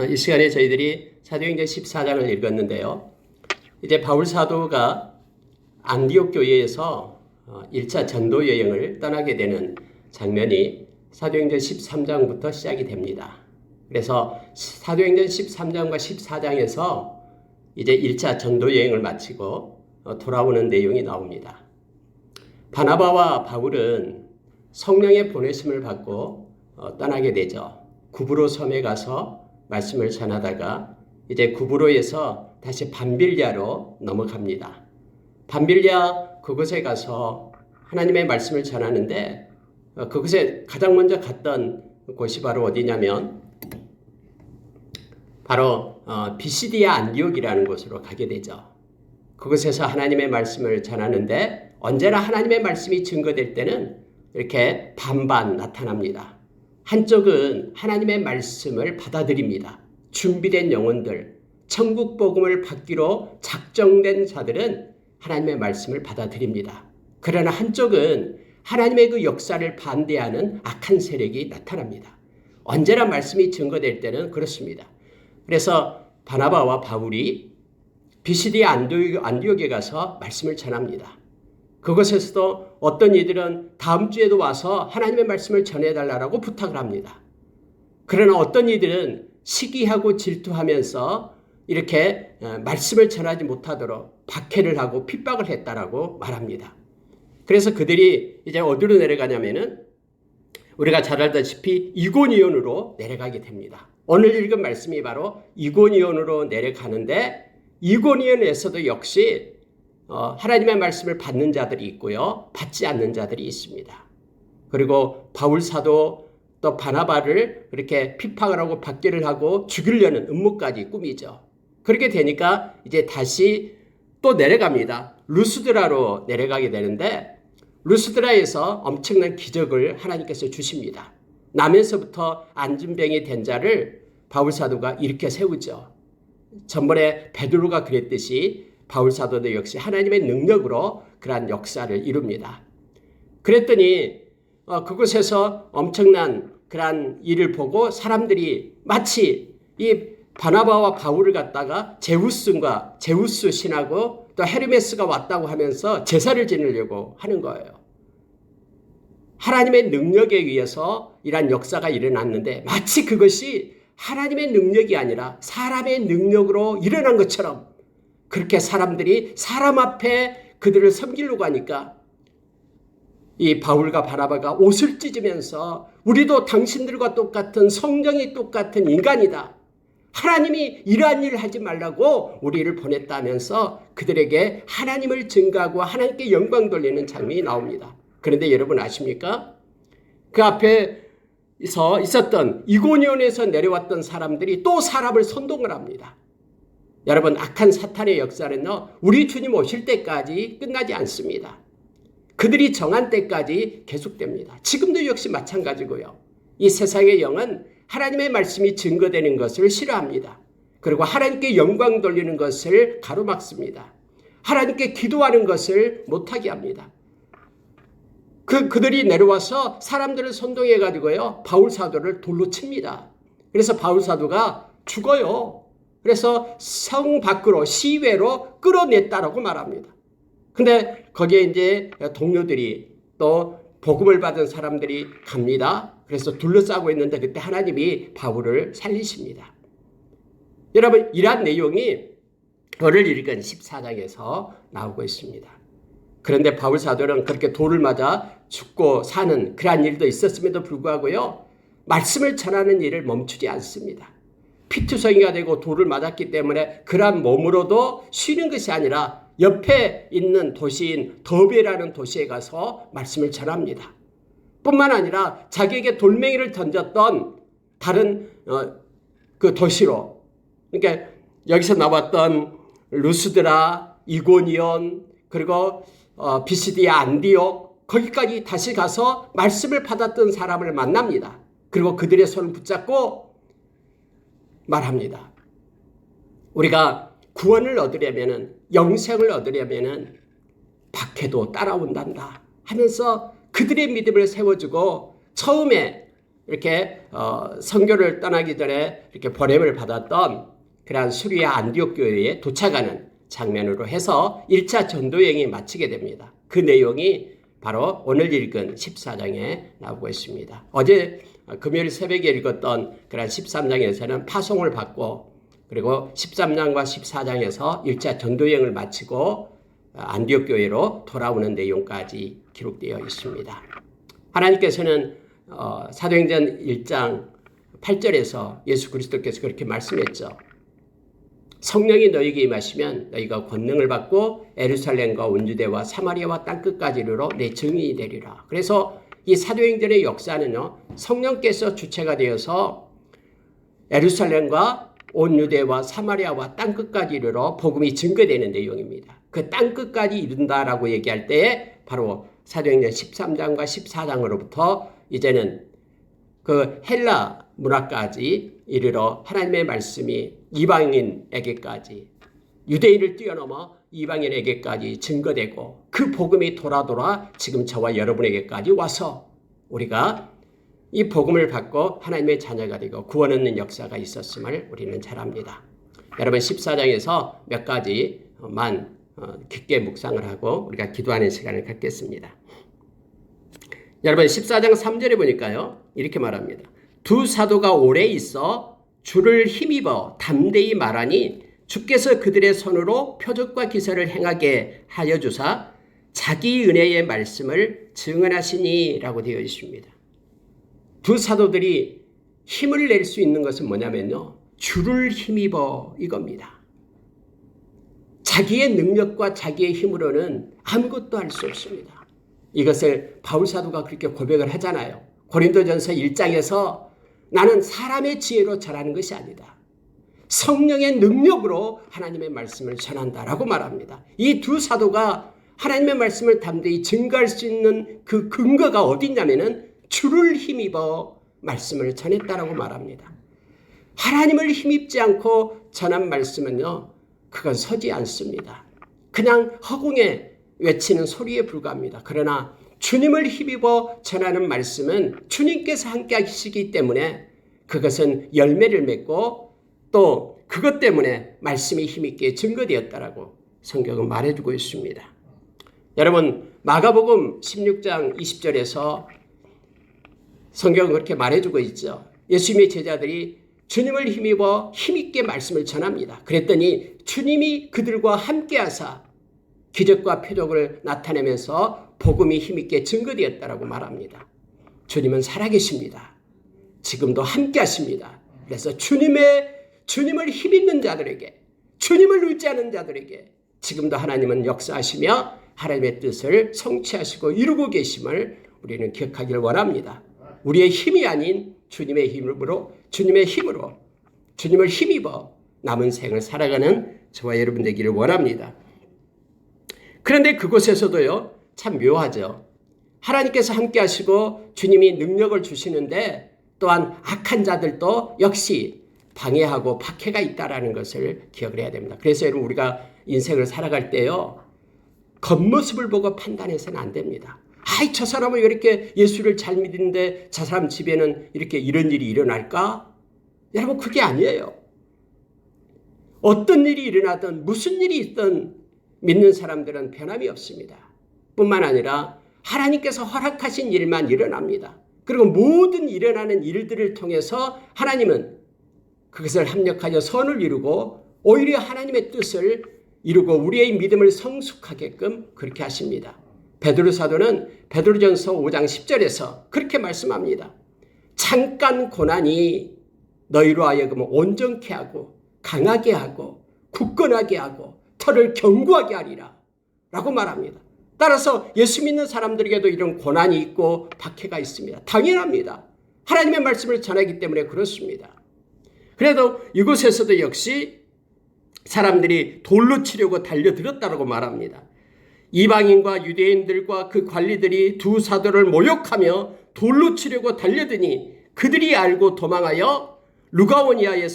이 시간에 저희들이 사도행전 14장을 읽었는데요. 이제 바울 사도가 안디옥 교회에서 1차 전도 여행을 떠나게 되는 장면이 사도행전 13장부터 시작이 됩니다. 그래서 사도행전 13장과 14장에서 이제 1차 전도 여행을 마치고 돌아오는 내용이 나옵니다. 바나바와 바울은 성령의 보내심을 받고 떠나게 되죠. 구브로 섬에 가서 말씀을 전하다가 이제 구브로에서 다시 밤빌리아로 넘어갑니다. 밤빌리아 그곳에 가서 하나님의 말씀을 전하는데 그곳에 가장 먼저 갔던 곳이 바로 어디냐면 바로 비시디아 안디옥이라는 곳으로 가게 되죠. 그곳에서 하나님의 말씀을 전하는데 언제나 하나님의 말씀이 증거될 때는 이렇게 반반 나타납니다. 한쪽은 하나님의 말씀을 받아들입니다. 준비된 영혼들, 천국 복음을 받기로 작정된 자들은 하나님의 말씀을 받아들입니다. 그러나 한쪽은 하나님의 그 역사를 반대하는 악한 세력이 나타납니다. 언제나 말씀이 증거될 때는 그렇습니다. 그래서 바나바와 바울이 비시디아 안디옥에 가서 말씀을 전합니다. 그곳에서도 어떤 이들은 다음 주에도 와서 하나님의 말씀을 전해달라고 부탁을 합니다. 그러나 어떤 이들은 시기하고 질투하면서 이렇게 말씀을 전하지 못하도록 박해를 하고 핍박을 했다라고 말합니다. 그래서 그들이 이제 어디로 내려가냐면은 우리가 잘 알다시피 이고니온으로 내려가게 됩니다. 오늘 읽은 말씀이 바로 이고니온으로 내려가는데 이고니온에서도 역시 하나님의 말씀을 받는 자들이 있고요. 받지 않는 자들이 있습니다. 그리고 바울 사도 또 바나바를 그렇게 핍박을 하고 박해를 하고 죽이려는 음모까지 꾸미죠. 그렇게 되니까 이제 다시 또 내려갑니다. 루스드라로 내려가게 되는데 루스드라에서 엄청난 기적을 하나님께서 주십니다. 남에서부터 안진병이 된 자를 바울 사도가 일으켜 세우죠. 전번에 베드로가 그랬듯이 바울 사도도 역시 하나님의 능력으로 그러한 역사를 이룹니다. 그랬더니 그곳에서 엄청난 그러한 일을 보고 사람들이 마치 이 바나바와 바울을 갖다가 제우스 신하고 또 헤르메스가 왔다고 하면서 제사를 지내려고 하는 거예요. 하나님의 능력에 의해서 이러한 역사가 일어났는데 마치 그것이 하나님의 능력이 아니라 사람의 능력으로 일어난 것처럼 그렇게 사람들이 사람 앞에 그들을 섬기려고 하니까 이 바울과 바나바가 옷을 찢으면서 우리도 당신들과 똑같은 성정이 똑같은 인간이다. 하나님이 이러한 일을 하지 말라고 우리를 보냈다면서 그들에게 하나님을 증거하고 하나님께 영광 돌리는 장면이 나옵니다. 그런데 여러분 아십니까? 그 앞에서 있었던 이고니온에서 내려왔던 사람들이 또 사람을 선동을 합니다. 여러분 악한 사탄의 역사는요. 우리 주님 오실 때까지 끝나지 않습니다. 그들이 정한 때까지 계속됩니다. 지금도 역시 마찬가지고요. 이 세상의 영은 하나님의 말씀이 증거되는 것을 싫어합니다. 그리고 하나님께 영광 돌리는 것을 가로막습니다. 하나님께 기도하는 것을 못하게 합니다. 그들이 내려와서 사람들을 선동해가지고요. 바울 사도를 돌로 칩니다. 그래서 바울 사도가 죽어요. 그래서 성 밖으로 시외로 끌어냈다라고 말합니다. 근데 거기에 이제 동료들이 또 복음을 받은 사람들이 갑니다. 그래서 둘러싸고 있는데 그때 하나님이 바울을 살리십니다. 여러분 이러한 내용이 오늘 읽은 14장에서 나오고 있습니다. 그런데 바울 사도는 그렇게 돌을 맞아 죽고 사는 그러한 일도 있었음에도 불구하고요. 말씀을 전하는 일을 멈추지 않습니다. 피투성이가 되고 돌을 맞았기 때문에 그러한 몸으로도 쉬는 것이 아니라 옆에 있는 도시인 더베라는 도시에 가서 말씀을 전합니다. 뿐만 아니라 자기에게 돌멩이를 던졌던 다른 그 도시로 그러니까 여기서 나왔던 루스드라, 이고니온 그리고 비시디아 안디옥 거기까지 다시 가서 말씀을 받았던 사람을 만납니다. 그리고 그들의 손을 붙잡고 말합니다. 우리가 구원을 얻으려면은 영생을 얻으려면은 박해도 따라온단다 하면서 그들의 믿음을 세워주고 처음에 이렇게 선교를 떠나기 전에 이렇게 보냄을 받았던 그러한 수리아 안디옥 교회에 도착하는 장면으로 해서 1차 전도 여행이 마치게 됩니다. 그 내용이 바로 오늘 읽은 14장에 나오고 있습니다. 어제 금요일 새벽에 읽었던 그런 13장에서는 파송을 받고 그리고 13장과 14장에서 1차 전도여행을 마치고 안디옥 교회로 돌아오는 내용까지 기록되어 있습니다. 하나님께서는 사도행전 1장 8절에서 예수 그리스도께서 그렇게 말씀했죠. 성령이 너희에게 임하시면 너희가 권능을 받고 예루살렘과 온 유대와 사마리아와 땅끝까지 이르러 내 증인이 되리라. 그래서 이 사도행전의 역사는요, 성령께서 주체가 되어서 예루살렘과 온 유대와 사마리아와 땅끝까지 이르러 복음이 증거되는 내용입니다. 그 땅끝까지 이른다라고 얘기할 때에 바로 사도행전 13장과 14장으로부터 이제는 그 헬라 문화까지 이르러 하나님의 말씀이 이방인에게까지 유대인을 뛰어넘어 이방인에게까지 증거되고 그 복음이 돌아 지금 저와 여러분에게까지 와서 우리가 이 복음을 받고 하나님의 자녀가 되고 구원 얻는 역사가 있었음을 우리는 잘 압니다. 여러분 14장에서 몇 가지만 깊게 묵상을 하고 우리가 기도하는 시간을 갖겠습니다. 여러분 14장 3절에 보니까요. 이렇게 말합니다. 두 사도가 오래 있어 주를 힘입어 담대히 말하니 주께서 그들의 손으로 표적과 기사를 행하게 하여 주사 자기 은혜의 말씀을 증언하시니 라고 되어 있습니다. 두 사도들이 힘을 낼 수 있는 것은 뭐냐면요. 주를 힘입어 이겁니다. 자기의 능력과 자기의 힘으로는 아무것도 할 수 없습니다. 이것을 바울 사도가 그렇게 고백을 하잖아요. 고린도전서 1장에서 나는 사람의 지혜로 전하는 것이 아니다. 성령의 능력으로 하나님의 말씀을 전한다라고 말합니다. 이 두 사도가 하나님의 말씀을 담대히 증거할 수 있는 그 근거가 어디 있냐면은 주를 힘입어 말씀을 전했다라고 말합니다. 하나님을 힘입지 않고 전한 말씀은요. 그건 서지 않습니다. 그냥 허공에 외치는 소리에 불과합니다. 그러나 주님을 힘입어 전하는 말씀은 주님께서 함께 하시기 때문에 그것은 열매를 맺고 또 그것 때문에 말씀이 힘있게 증거되었다라고 성경은 말해주고 있습니다. 여러분 마가복음 16장 20절에서 성경은 그렇게 말해주고 있죠. 예수님의 제자들이 주님을 힘입어 힘있게 말씀을 전합니다. 그랬더니 주님이 그들과 함께 하사 기적과 표적을 나타내면서 복음이 힘있게 증거되었다라고 말합니다. 주님은 살아계십니다. 지금도 함께 하십니다. 그래서 주님을 힘입는 자들에게, 주님을 의지하는 자들에게 지금도 하나님은 역사하시며 하나님의 뜻을 성취하시고 이루고 계심을 우리는 기억하기를 원합니다. 우리의 힘이 아닌 주님의 힘으로 주님을 힘입어 남은 생을 살아가는 저와 여러분 되기를 원합니다. 그런데 그곳에서도요, 참 묘하죠. 하나님께서 함께 하시고 주님이 능력을 주시는데 또한 악한 자들도 역시 방해하고 박해가 있다라는 것을 기억을 해야 됩니다. 그래서 여러분 우리가 인생을 살아갈 때요, 겉모습을 보고 판단해서는 안 됩니다. 아이, 저 사람은 왜 이렇게 예수를 잘 믿는데 저 사람 집에는 이렇게 이런 일이 일어날까? 여러분 그게 아니에요. 어떤 일이 일어나든 무슨 일이 있든 믿는 사람들은 변함이 없습니다. 뿐만 아니라 하나님께서 허락하신 일만 일어납니다. 그리고 모든 일어나는 일들을 통해서 하나님은 그것을 합력하여 선을 이루고 오히려 하나님의 뜻을 이루고 우리의 믿음을 성숙하게끔 그렇게 하십니다. 베드로 사도는 베드로전서 5장 10절에서 그렇게 말씀합니다. 잠깐 고난이 너희로 하여금 온전케 하고 강하게 하고 굳건하게 하고 털을 견고하게 하리라 라고 말합니다. 따라서 예수 믿는 사람들에게도 이런 고난이 있고 박해가 있습니다. 당연합니다. 하나님의 말씀을 전하기 때문에 그렇습니다. 그래도 이곳에서도 역시 사람들이 돌로 치려고 달려들었다고 말합니다. 이방인과 유대인들과 그 관리들이 두 사도를 모욕하며 돌로 치려고 달려드니 그들이 알고 도망하여 루가오니아의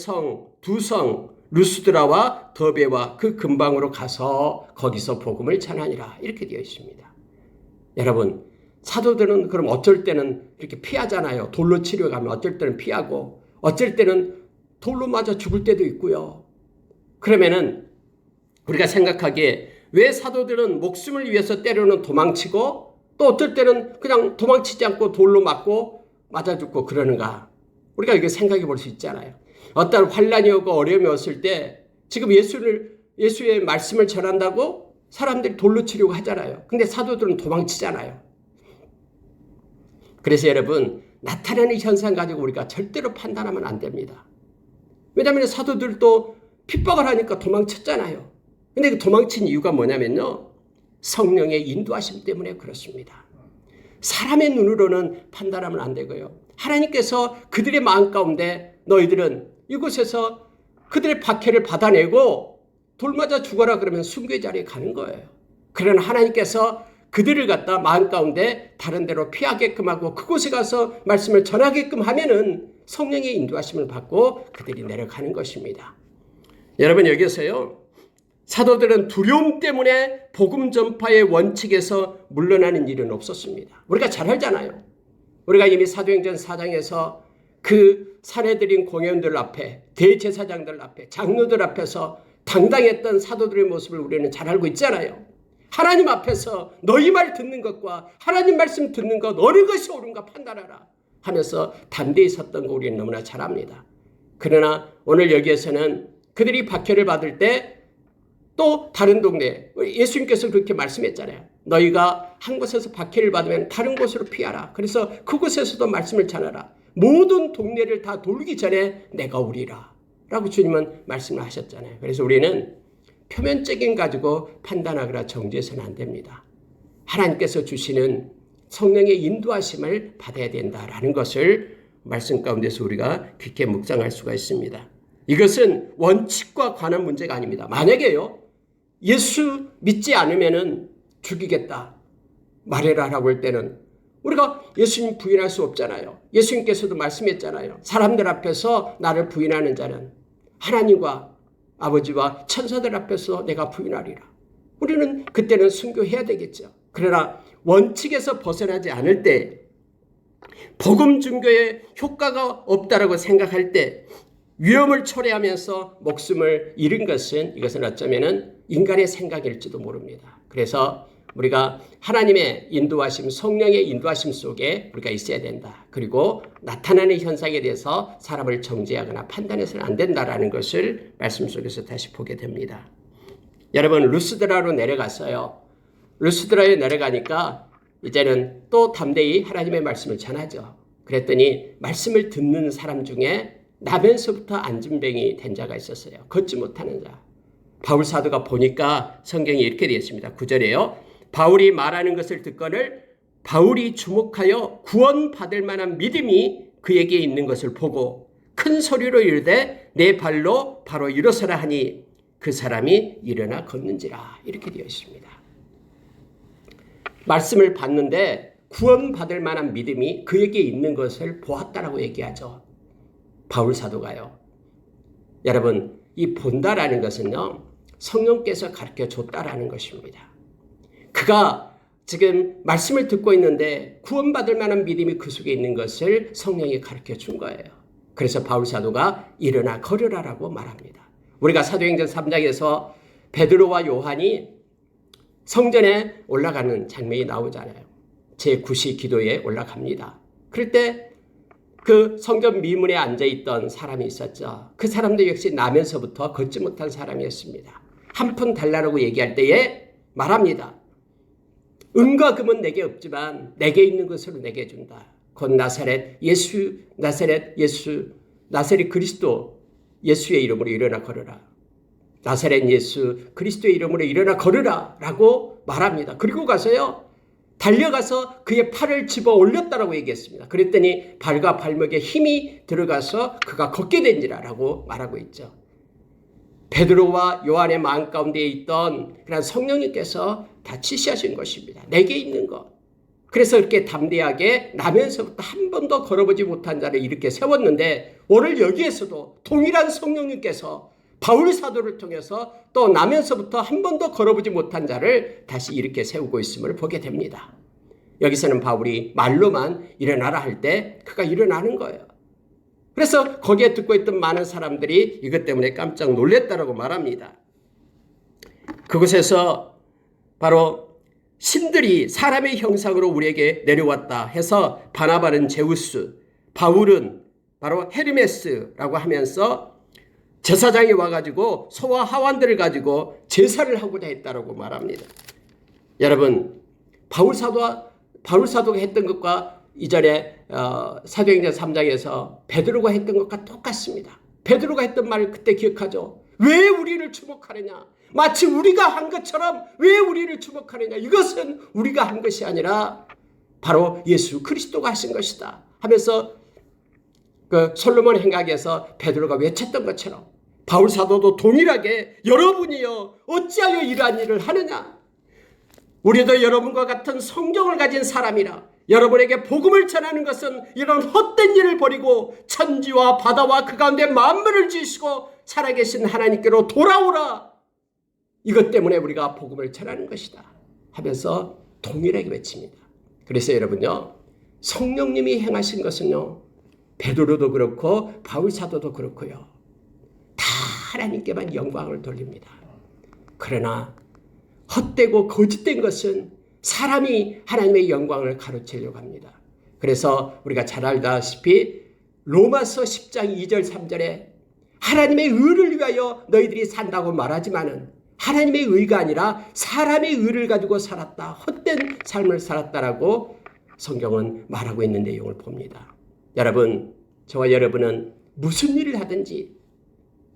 두 성 루스드라와 더베와 그 근방으로 가서 거기서 복음을 전하니라 이렇게 되어 있습니다. 여러분 사도들은 그럼 어쩔 때는 이렇게 피하잖아요. 돌로 치료 가면 어쩔 때는 피하고 어쩔 때는 돌로 맞아 죽을 때도 있고요. 그러면은 우리가 생각하기에 왜 사도들은 목숨을 위해서 때로는 도망치고 또 어떨 때는 그냥 도망치지 않고 돌로 맞고 맞아 죽고 그러는가? 우리가 이거 생각해 볼 수 있잖아요. 어떤 환란이 오고 어려움이 왔을 때 지금 예수의 말씀을 전한다고 사람들이 돌로 치려고 하잖아요. 근데 사도들은 도망치잖아요. 그래서 여러분, 나타나는 현상 가지고 우리가 절대로 판단하면 안 됩니다. 왜냐하면 사도들도 핍박을 하니까 도망쳤잖아요. 근데 그 도망친 이유가 뭐냐면요, 성령의 인도하심 때문에 그렇습니다. 사람의 눈으로는 판단하면 안 되고요. 하나님께서 그들의 마음 가운데 너희들은 이곳에서 그들의 박해를 받아내고 돌 맞아 죽어라 그러면 순교의 자리에 가는 거예요. 그러나 하나님께서 그들을 갖다 마음 가운데 다른 데로 피하게끔 하고 그곳에 가서 말씀을 전하게끔 하면은 성령의 인도하심을 받고 그들이 내려가는 것입니다. 여러분, 여기서요, 사도들은 두려움 때문에 복음 전파의 원칙에서 물러나는 일은 없었습니다. 우리가 잘 알잖아요. 우리가 이미 사도행전 4장에서 그 사례드린 공연들 앞에, 대제사장들 앞에, 장로들 앞에서 당당했던 사도들의 모습을 우리는 잘 알고 있잖아요. 하나님 앞에서 너희 말 듣는 것과 하나님 말씀 듣는 것 어느 것이 옳은가 판단하라 하면서 담대히 섰던 거 우리는 너무나 잘 압니다. 그러나 오늘 여기에서는 그들이 박해를 받을 때 또 다른 동네, 예수님께서 그렇게 말씀했잖아요. 너희가 한 곳에서 박해를 받으면 다른 곳으로 피하라. 그래서 그곳에서도 말씀을 전하라. 모든 동네를 다 돌기 전에 내가 오리라 라고 주님은 말씀을 하셨잖아요. 그래서 우리는 표면적인 가지고 판단하거나 정죄해서는 안 됩니다. 하나님께서 주시는 성령의 인도하심을 받아야 된다라는 것을 말씀 가운데서 우리가 깊게 묵상할 수가 있습니다. 이것은 원칙과 관한 문제가 아닙니다. 만약에요, 예수 믿지 않으면은 죽이겠다 말해라라고 할 때는 우리가 예수님 부인할 수 없잖아요. 예수님께서도 말씀했잖아요. 사람들 앞에서 나를 부인하는 자는 하나님과 아버지와 천사들 앞에서 내가 부인하리라. 우리는 그때는 순교해야 되겠죠. 그러나 원칙에서 벗어나지 않을 때, 복음 증거에 효과가 없다라고 생각할 때 위험을 초래하면서 목숨을 잃은 것은 이것은 어쩌면은 인간의 생각일지도 모릅니다. 그래서 우리가 하나님의 인도하심, 성령의 인도하심 속에 우리가 있어야 된다. 그리고 나타나는 현상에 대해서 사람을 정죄하거나 판단해서는 안 된다라는 것을 말씀 속에서 다시 보게 됩니다. 여러분, 루스드라로 내려갔어요. 루스드라에 내려가니까 이제는 또 담대히 하나님의 말씀을 전하죠. 그랬더니 말씀을 듣는 사람 중에 나면서부터 안진병이 된 자가 있었어요. 걷지 못하는 자. 바울 사도가 보니까 성경이 이렇게 되어 있습니다. 9절에요. 바울이 말하는 것을 듣거늘 바울이 주목하여 구원받을 만한 믿음이 그에게 있는 것을 보고 큰 소리로 이르되 내 발로 바로 일어서라 하니 그 사람이 일어나 걷는지라. 이렇게 되어 있습니다. 말씀을 받는데 구원받을 만한 믿음이 그에게 있는 것을 보았다라고 얘기하죠. 바울 사도가요. 여러분, 이 본다라는 것은요, 성령께서 가르쳐 줬다라는 것입니다. 그가 지금 말씀을 듣고 있는데 구원받을 만한 믿음이 그 속에 있는 것을 성령이 가르쳐 준 거예요. 그래서 바울 사도가 일어나 걸으라라고 말합니다. 우리가 사도행전 3장에서 베드로와 요한이 성전에 올라가는 장면이 나오잖아요. 제9시 기도에 올라갑니다. 그럴 때 그 성전 미문에 앉아있던 사람이 있었죠. 그 사람도 역시 나면서부터 걷지 못한 사람이었습니다. 한 푼 달라고 얘기할 때에 말합니다. 은과 금은 내게 없지만 내게 있는 것으로 내게 준다. 곧 나사렛 그리스도 예수의 이름으로 일어나 걸으라. 나사렛 예수 그리스도의 이름으로 일어나 걸으라 라고 말합니다. 그리고 가서요, 달려가서 그의 팔을 집어 올렸다라고 얘기했습니다. 그랬더니 발과 발목에 힘이 들어가서 그가 걷게 된지라 라고 말하고 있죠. 베드로와 요한의 마음 가운데 있던 그런 성령님께서 다 지시하신 것입니다. 내게 있는 것. 그래서 이렇게 담대하게 나면서부터 한 번도 걸어보지 못한 자를 이렇게 세웠는데 오늘 여기에서도 동일한 성령님께서 바울 사도를 통해서 또 나면서부터 한 번도 걸어보지 못한 자를 다시 이렇게 세우고 있음을 보게 됩니다. 여기서는 바울이 말로만 일어나라 할 때 그가 일어나는 거예요. 그래서 거기에 듣고 있던 많은 사람들이 이것 때문에 깜짝 놀랐다라고 말합니다. 그곳에서 바로 신들이 사람의 형상으로 우리에게 내려왔다 해서 바나바는 제우스, 바울은 바로 헤르메스라고 하면서 제사장이 와가지고 소와 하완들을 가지고 제사를 하고자 했다라고 말합니다. 여러분, 바울 사도가 했던 것과 이전에 사도행전 3장에서 베드로가 했던 것과 똑같습니다. 베드로가 했던 말을 그때 기억하죠. 왜 우리를 주목하느냐? 마치 우리가 한 것처럼 왜 우리를 주목하느냐? 이것은 우리가 한 것이 아니라 바로 예수 그리스도가 하신 것이다 하면서 그 솔로몬 행각에서 베드로가 외쳤던 것처럼 바울 사도도 동일하게 여러분이여 어찌하여 이러한 일을 하느냐? 우리도 여러분과 같은 성경을 가진 사람이라 여러분에게 복음을 전하는 것은 이런 헛된 일을 버리고 천지와 바다와 그 가운데 만물을 지으시고 살아계신 하나님께로 돌아오라. 이것 때문에 우리가 복음을 전하는 것이다 하면서 동일하게 외칩니다. 그래서 여러분요, 성령님이 행하신 것은요, 베드로도 그렇고 바울 사도도 그렇고요, 다 하나님께만 영광을 돌립니다. 그러나 헛되고 거짓된 것은 사람이 하나님의 영광을 가로채려고 합니다. 그래서 우리가 잘 알다시피 로마서 10장 2절 3절에 하나님의 의를 위하여 너희들이 산다고 말하지만은 하나님의 의가 아니라 사람의 의를 가지고 살았다, 헛된 삶을 살았다라고 성경은 말하고 있는 내용을 봅니다. 여러분, 저와 여러분은 무슨 일을 하든지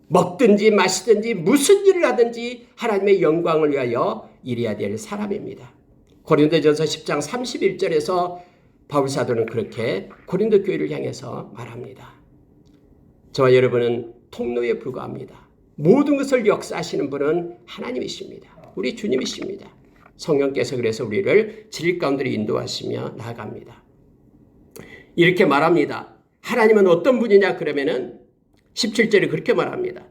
먹든지 마시든지 무슨 일을 하든지 하나님의 영광을 위하여 일해야 될 사람입니다. 고린도전서 10장 31절에서 바울 사도는 그렇게 고린도 교회를 향해서 말합니다. 저와 여러분은 통로에 불과합니다. 모든 것을 역사하시는 분은 하나님이십니다. 우리 주님이십니다. 성령께서 그래서 우리를 진리 가운데로 인도하시며 나아갑니다. 이렇게 말합니다. 하나님은 어떤 분이냐 그러면은 17절에 그렇게 말합니다.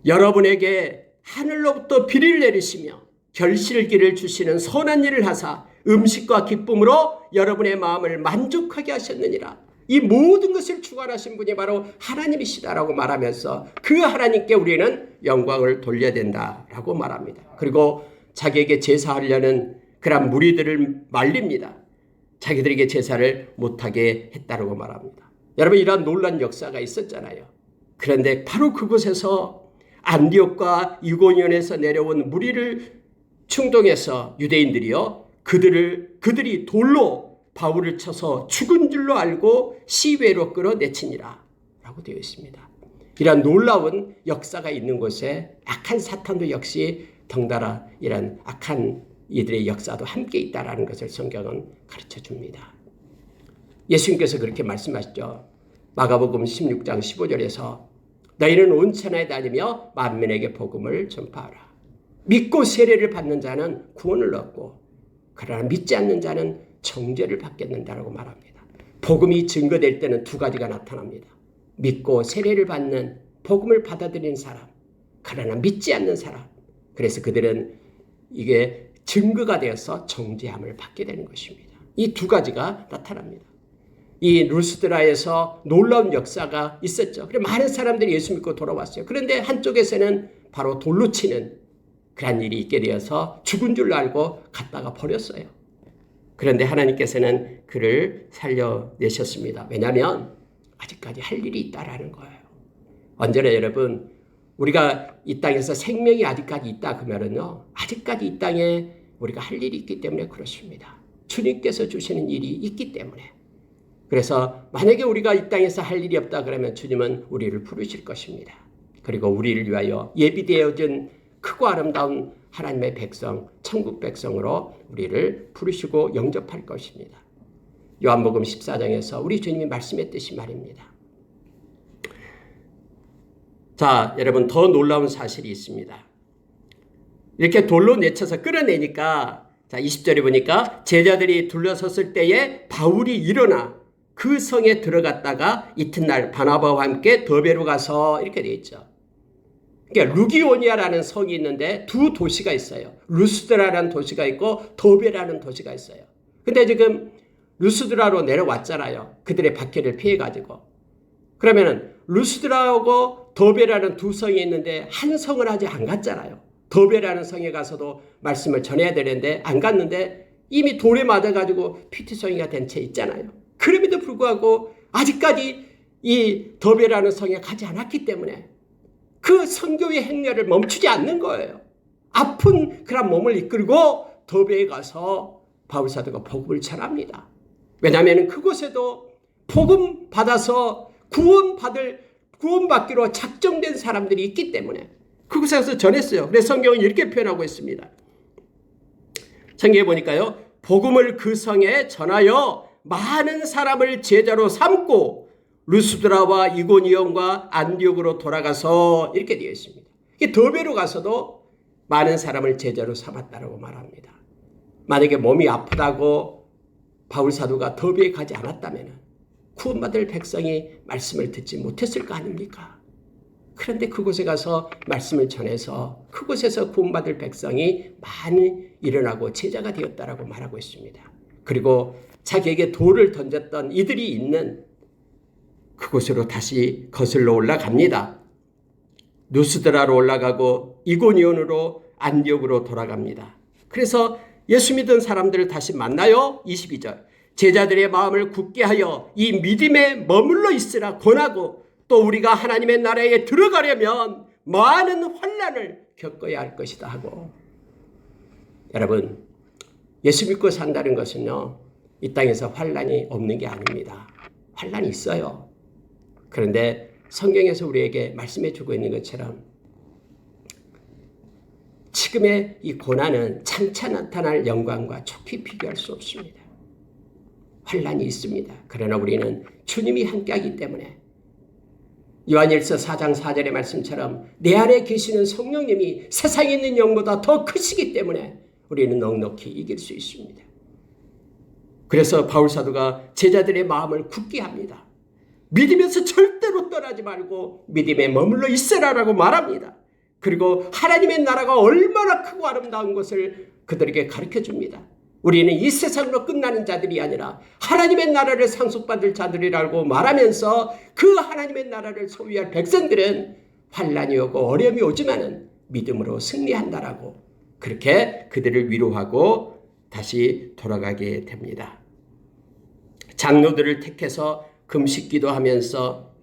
여러분에게 하늘로부터 비를 내리시며 결실기를 주시는 선한 일을 하사 음식과 기쁨으로 여러분의 마음을 만족하게 하셨느니라. 이 모든 것을 주관하신 분이 바로 하나님이시다라고 말하면서 그 하나님께 우리는 영광을 돌려야 된다라고 말합니다. 그리고 자기에게 제사하려는 그런 무리들을 말립니다. 자기들에게 제사를 못하게 했다라고 말합니다. 여러분, 이러한 놀라운 역사가 있었잖아요. 그런데 바로 그곳에서 안디옥과 이고니온에서 내려온 무리를 충동해서 유대인들이요, 그들이 돌로 바울을 쳐서 죽은 줄로 알고 시외로 끌어내치니라 라고 되어 있습니다. 이런 놀라운 역사가 있는 곳에 악한 사탄도 역시 덩달아 이런 악한 이들의 역사도 함께 있다라는 것을 성경은 가르쳐 줍니다. 예수님께서 그렇게 말씀하시죠. 마가복음 16장 15절에서 너희는 온 천하에 다니며 만민에게 복음을 전파하라. 믿고 세례를 받는 자는 구원을 얻고 그러나 믿지 않는 자는 정죄를 받겠는다라고 말합니다. 복음이 증거될 때는 두 가지가 나타납니다. 믿고 세례를 받는 복음을 받아들이는 사람, 그러나 믿지 않는 사람. 그래서 그들은 이게 증거가 되어서 정죄함을 받게 되는 것입니다. 이 두 가지가 나타납니다. 이 루스드라에서 놀라운 역사가 있었죠. 그래서 많은 사람들이 예수 믿고 돌아왔어요. 그런데 한쪽에서는 바로 돌로 치는 그런 일이 있게 되어서 죽은 줄 알고 갖다가 버렸어요. 그런데 하나님께서는 그를 살려내셨습니다. 왜냐하면 아직까지 할 일이 있다라는 거예요. 언제나 여러분, 우리가 이 땅에서 생명이 아직까지 있다 그러면요, 아직까지 이 땅에 우리가 할 일이 있기 때문에 그렇습니다. 주님께서 주시는 일이 있기 때문에. 그래서 만약에 우리가 이 땅에서 할 일이 없다 그러면 주님은 우리를 부르실 것입니다. 그리고 우리를 위하여 예비되어진 크고 아름다운 하나님의 백성, 천국 백성으로 우리를 부르시고 영접할 것입니다. 요한복음 14장에서 우리 주님이 말씀했듯이 말입니다. 자, 여러분, 더 놀라운 사실이 있습니다. 이렇게 돌로 내쳐서 끌어내니까, 자, 20절에 보니까 제자들이 둘러섰을 때에 바울이 일어나 그 성에 들어갔다가 이튿날 바나바와 함께 더베로 가서 이렇게 되어 있죠. 그러니까 루기오니아라는 성이 있는데 두 도시가 있어요. 루스드라라는 도시가 있고 더베라는 도시가 있어요. 근데 지금 루스드라로 내려왔잖아요. 그들의 박해를 피해가지고. 그러면은 루스드라하고 더베라는 두 성이 있는데 한 성을 아직 안 갔잖아요. 더베라는 성에 가서도 말씀을 전해야 되는데 안 갔는데 이미 돌에 맞아가지고 피투성이가 된 채 있잖아요. 그럼에도 불구하고 아직까지 이 더베라는 성에 가지 않았기 때문에 그 선교의 행렬을 멈추지 않는 거예요. 아픈 그런 몸을 이끌고 더베에 가서 바울사도가 복음을 전합니다. 왜냐하면 그곳에도 복음 받아서 구원받기로 작정된 사람들이 있기 때문에 그곳에서 전했어요. 그래서 성경은 이렇게 표현하고 있습니다. 성경에 보니까요. 복음을 그 성에 전하여 많은 사람을 제자로 삼고 루스드라와 이고니온과 안디옥으로 돌아가서 이렇게 되어 있습니다. 더베로 가서도 많은 사람을 제자로 삼았다고 말합니다. 만약에 몸이 아프다고 바울사도가 더베에 가지 않았다면 구원받을 백성이 말씀을 듣지 못했을 거 아닙니까? 그런데 그곳에 가서 말씀을 전해서 그곳에서 구원받을 백성이 많이 일어나고 제자가 되었다라고 말하고 있습니다. 그리고 자기에게 돌을 던졌던 이들이 있는 그곳으로 다시 거슬러 올라갑니다. 누스드라로 올라가고 이고니온으로 안디옥으로 돌아갑니다. 그래서 예수 믿은 사람들을 다시 만나요. 22절. 제자들의 마음을 굳게 하여 이 믿음에 머물러 있으라 권하고 또 우리가 하나님의 나라에 들어가려면 많은 환난을 겪어야 할 것이다 하고. 여러분, 예수 믿고 산다는 것은요, 이 땅에서 환난이 없는 게 아닙니다. 환난이 있어요. 그런데 성경에서 우리에게 말씀해 주고 있는 것처럼 지금의 이 고난은 장차 나타날 영광과 좋게 비교할 수 없습니다. 환난이 있습니다. 그러나 우리는 주님이 함께하기 때문에 요한일서 4장 4절의 말씀처럼 내 안에 계시는 성령님이 세상에 있는 영보다 더 크시기 때문에 우리는 넉넉히 이길 수 있습니다. 그래서 바울사도가 제자들의 마음을 굳게 합니다. 믿으면서 절대로 떠나지 말고 믿음에 머물러 있으라라고 말합니다. 그리고 하나님의 나라가 얼마나 크고 아름다운 것을 그들에게 가르쳐 줍니다. 우리는 이 세상으로 끝나는 자들이 아니라 하나님의 나라를 상속받을 자들이라고 말하면서 그 하나님의 나라를 소유할 백성들은 환난이 오고 어려움이 오지만은 믿음으로 승리한다라고 그렇게 그들을 위로하고 다시 돌아가게 됩니다. 장로들을 택해서 금식 기도하면서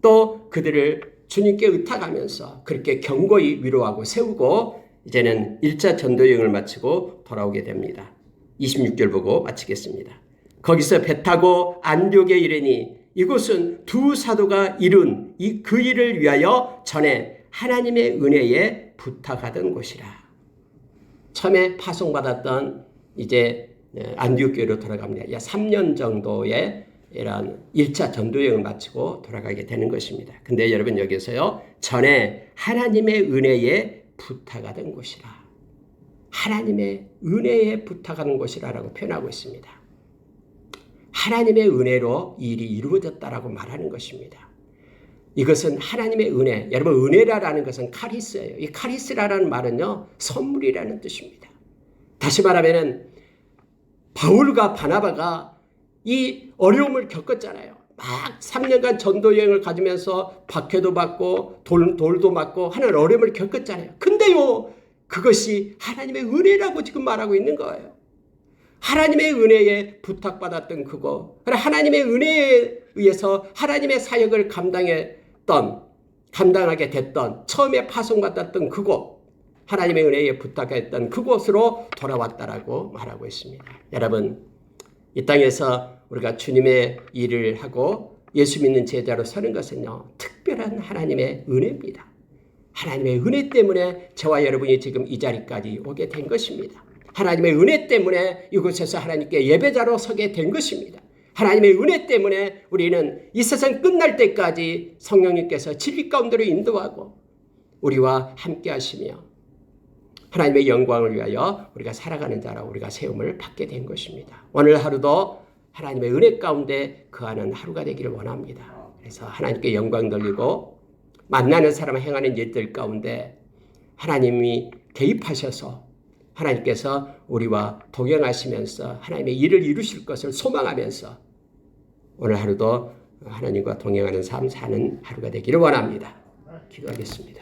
또 그들을 주님께 의탁하면서 그렇게 경고히 위로하고 세우고 이제는 1차 전도여행을 마치고 돌아오게 됩니다. 26절 보고 마치겠습니다. 거기서 배 타고 안디옥에 이르니 이곳은 두 사도가 이룬 그 일을 위하여 전에 하나님의 은혜에 부탁하던 곳이라. 처음에 파송받았던 이제 안디옥 교회로 돌아갑니다. 약 3년 정도의 이런 1차 전도여행을 마치고 돌아가게 되는 것입니다. 근데 여러분 여기서요. 전에 하나님의 은혜에 부탁하던 곳이라. 하나님의 은혜에 부탁하는 곳이라고 표현하고 있습니다. 하나님의 은혜로 이 일이 이루어졌다라고 말하는 것입니다. 이것은 하나님의 은혜. 여러분 은혜라는 것은 카리스예요. 이 카리스라는 말은요. 선물이라는 뜻입니다. 다시 말하면 바울과 바나바가 이 어려움을 겪었잖아요. 막 3년간 전도여행을 가지면서 박해도 받고 돌도 맞고 하는 어려움을 겪었잖아요. 근데요. 그것이 하나님의 은혜라고 지금 말하고 있는 거예요. 하나님의 은혜에 부탁받았던 그거, 하나님의 은혜에 의해서 하나님의 사역을 감당하게 됐던 처음에 파송받았던 그곳, 하나님의 은혜에 부탁했던 그곳으로 돌아왔다라고 말하고 있습니다. 여러분, 이 땅에서 우리가 주님의 일을 하고 예수 믿는 제자로 서는 것은요, 특별한 하나님의 은혜입니다. 하나님의 은혜 때문에 저와 여러분이 지금 이 자리까지 오게 된 것입니다. 하나님의 은혜 때문에 이곳에서 하나님께 예배자로 서게 된 것입니다. 하나님의 은혜 때문에 우리는 이 세상 끝날 때까지 성령님께서 진리 가운데로 인도하고 우리와 함께 하시며 하나님의 영광을 위하여 우리가 살아가는 자라 우리가 세움을 받게 된 것입니다. 오늘 하루도 하나님의 은혜 가운데 거하는 하루가 되기를 원합니다. 그래서 하나님께 영광 돌리고 만나는 사람 행하는 일들 가운데 하나님이 개입하셔서 하나님께서 우리와 동행하시면서 하나님의 일을 이루실 것을 소망하면서 오늘 하루도 하나님과 동행하는 삶 사는 하루가 되기를 원합니다. 기도하겠습니다.